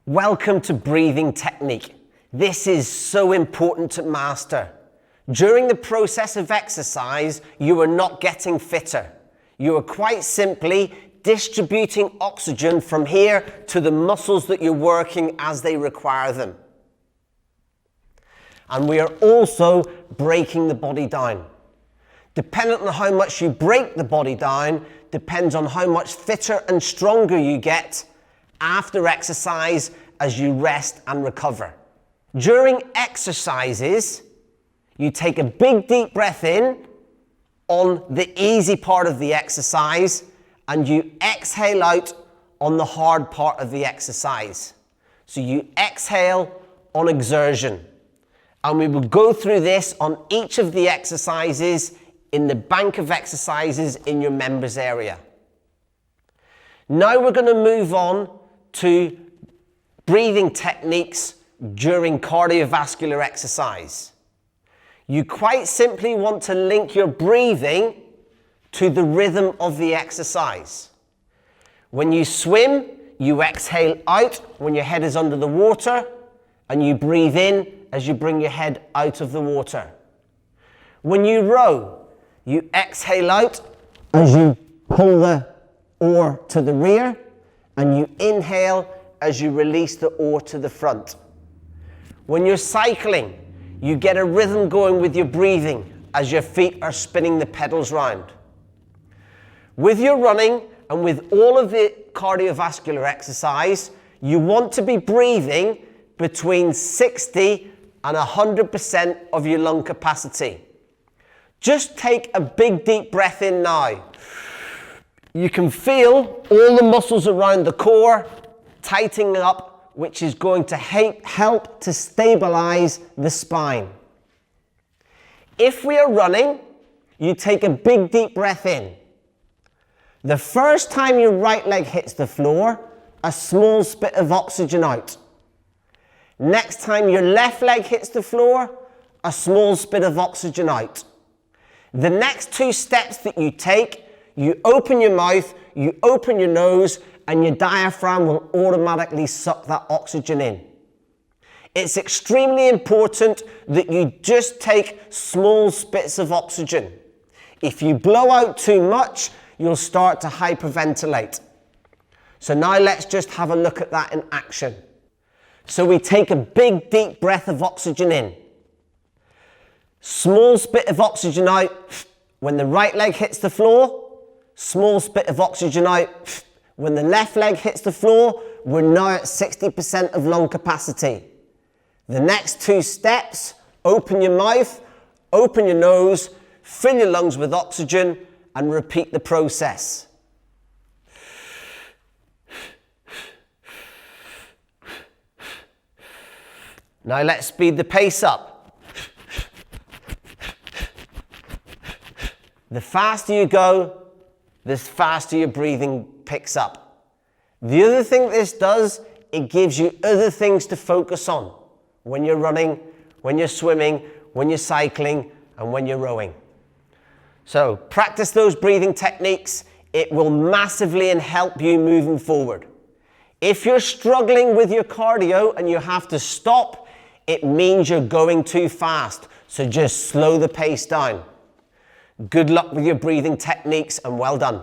Welcome to breathing technique. This is so important to master. During the process of exercise, you are not getting fitter. You are quite simply distributing oxygen from here to the muscles that you're working as they require them. And we are also breaking the body down. Depending on how much you break the body down, depends on how much fitter and stronger you get after exercise as you rest and recover. During exercises, you take a big deep breath in on the easy part of the exercise and you exhale out on the hard part of the exercise. So you exhale on exertion. And we will go through this on each of the exercises in the bank of exercises in your members area. Now we're going to move on to breathing techniques during cardiovascular exercise. You quite simply want to link your breathing to the rhythm of the exercise. When you swim, you exhale out when your head is under the water, and you breathe in as you bring your head out of the water. When you row, you exhale out as you pull the oar to the rear, and you inhale as you release the oar to the front. When you're cycling, you get a rhythm going with your breathing as your feet are spinning the pedals round. With your running and with all of the cardiovascular exercise, you want to be breathing between 60 and 100% of your lung capacity. Just take a big deep breath in now. You can feel all the muscles around the core tightening up, which is going to help to stabilize the spine. If we are running, you take a big deep breath in. The first time your right leg hits the floor, a small spit of oxygen out. Next time your left leg hits the floor, a small spit of oxygen out. The next two steps that you take, you open your mouth, you open your nose, and your diaphragm will automatically suck that oxygen in. It's extremely important that you just take small spits of oxygen. If you blow out too much, you'll start to hyperventilate. So now let's just have a look at that in action. So we take a big deep breath of oxygen in. Small spit of oxygen out when the right leg hits the floor. Small spit of oxygen out when the left leg hits the floor. We're now at 60% of lung capacity. The next two steps, open your mouth, open your nose, fill your lungs with oxygen, and repeat the process. Now let's speed the pace up. The faster you go, the faster your breathing picks up. The other thing this does, it gives you other things to focus on when you're running, when you're swimming, when you're cycling, and when you're rowing. So practice those breathing techniques. It will massively help you moving forward. If you're struggling with your cardio and you have to stop, it means you're going too fast. So just slow the pace down. Good luck with your breathing techniques and well done.